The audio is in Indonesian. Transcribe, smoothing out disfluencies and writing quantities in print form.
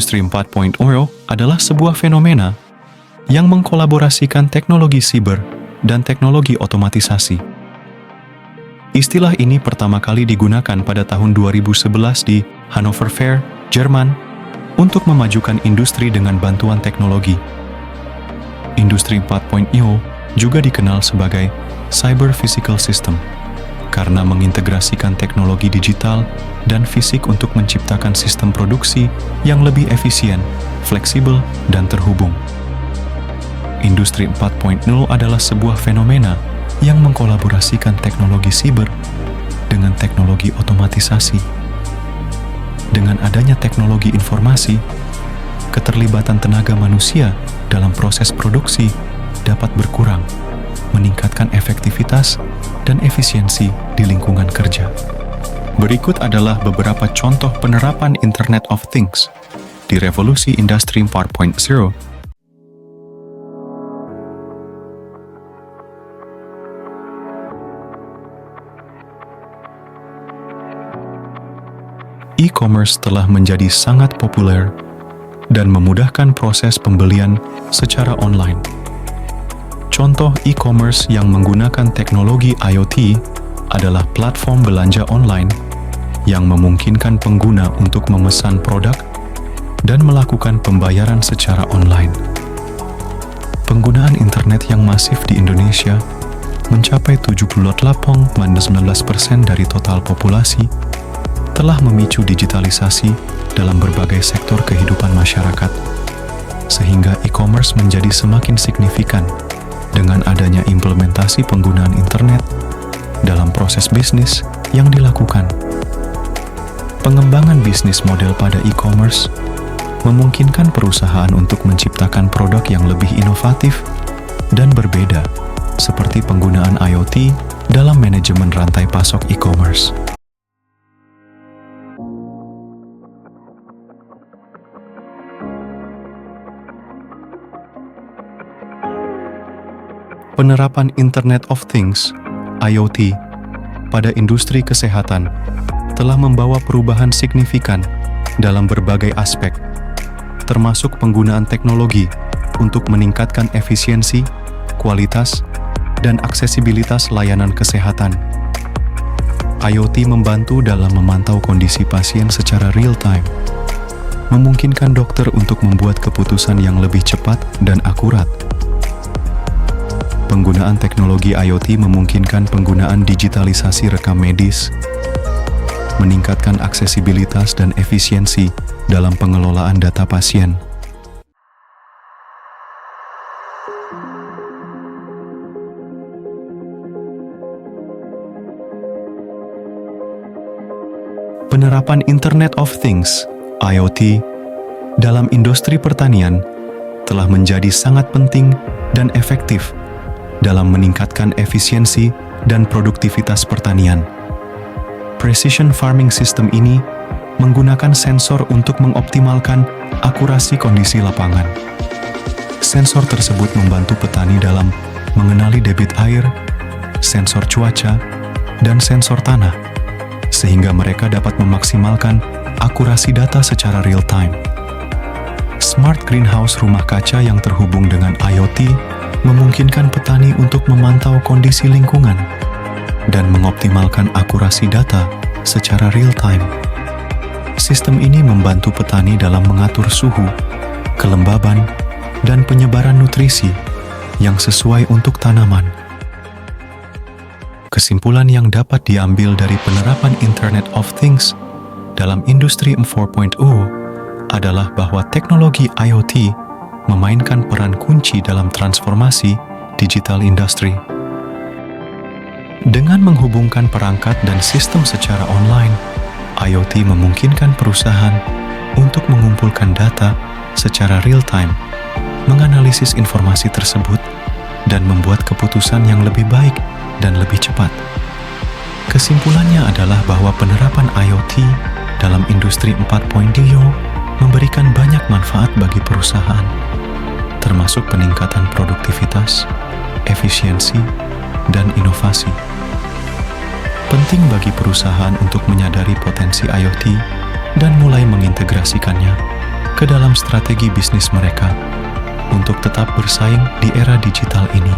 Industri 4.0 adalah sebuah fenomena yang mengkolaborasikan teknologi siber dan teknologi otomatisasi. Istilah ini pertama kali digunakan pada tahun 2011 di Hannover Fair, Jerman, untuk memajukan industri dengan bantuan teknologi. Industri 4.0 juga dikenal sebagai Cyber Physical System karena mengintegrasikan teknologi digital dan fisik untuk menciptakan sistem produksi yang lebih efisien, fleksibel, dan terhubung. Industri 4.0 adalah sebuah fenomena yang mengkolaborasikan teknologi siber dengan teknologi otomatisasi. Dengan adanya teknologi informasi, keterlibatan tenaga manusia dalam proses produksi dapat berkurang, meningkatkan efektivitas dan efisiensi di lingkungan kerja. Berikut adalah beberapa contoh penerapan Internet of Things di revolusi Industri 4.0. E-commerce telah menjadi sangat populer dan memudahkan proses pembelian secara online. Contoh e-commerce yang menggunakan teknologi IoT adalah platform belanja online yang memungkinkan pengguna untuk memesan produk dan melakukan pembayaran secara online. Penggunaan internet yang masif di Indonesia mencapai 78,19% dari total populasi telah memicu digitalisasi dalam berbagai sektor kehidupan masyarakat, sehingga e-commerce menjadi semakin signifikan dengan adanya implementasi penggunaan internet dalam proses bisnis yang dilakukan. Pengembangan bisnis model pada e-commerce memungkinkan perusahaan untuk menciptakan produk yang lebih inovatif dan berbeda, seperti penggunaan IoT dalam manajemen rantai pasok e-commerce. Penerapan Internet of Things, IoT, pada industri kesehatan telah membawa perubahan signifikan dalam berbagai aspek, termasuk penggunaan teknologi untuk meningkatkan efisiensi, kualitas, dan aksesibilitas layanan kesehatan. IoT membantu dalam memantau kondisi pasien secara real-time, memungkinkan dokter untuk membuat keputusan yang lebih cepat dan akurat. Penggunaan teknologi IoT memungkinkan penggunaan digitalisasi rekam medis, meningkatkan aksesibilitas dan efisiensi dalam pengelolaan data pasien. Penerapan Internet of Things, IoT, dalam industri pertanian telah menjadi sangat penting dan efektif dalam meningkatkan efisiensi dan produktivitas pertanian. Precision farming system ini menggunakan sensor untuk mengoptimalkan akurasi kondisi lapangan. Sensor tersebut membantu petani dalam mengenali debit air, sensor cuaca, dan sensor tanah, sehingga mereka dapat memaksimalkan akurasi data secara real-time. Smart greenhouse rumah kaca yang terhubung dengan IoT memungkinkan petani untuk memantau kondisi lingkungan dan mengoptimalkan akurasi data secara real-time. Sistem ini membantu petani dalam mengatur suhu, kelembaban, dan penyebaran nutrisi yang sesuai untuk tanaman. Kesimpulan yang dapat diambil dari penerapan Internet of Things dalam Industri 4.0 adalah bahwa teknologi IoT memainkan peran kunci dalam transformasi digital industry. Dengan menghubungkan perangkat dan sistem secara online, IoT memungkinkan perusahaan untuk mengumpulkan data secara real-time, menganalisis informasi tersebut, dan membuat keputusan yang lebih baik dan lebih cepat. Kesimpulannya adalah bahwa penerapan IoT dalam Industri 4.0 memberikan banyak manfaat bagi perusahaan, termasuk peningkatan produktivitas, efisiensi, dan inovasi. Penting bagi perusahaan untuk menyadari potensi IoT dan mulai mengintegrasikannya ke dalam strategi bisnis mereka untuk tetap bersaing di era digital ini.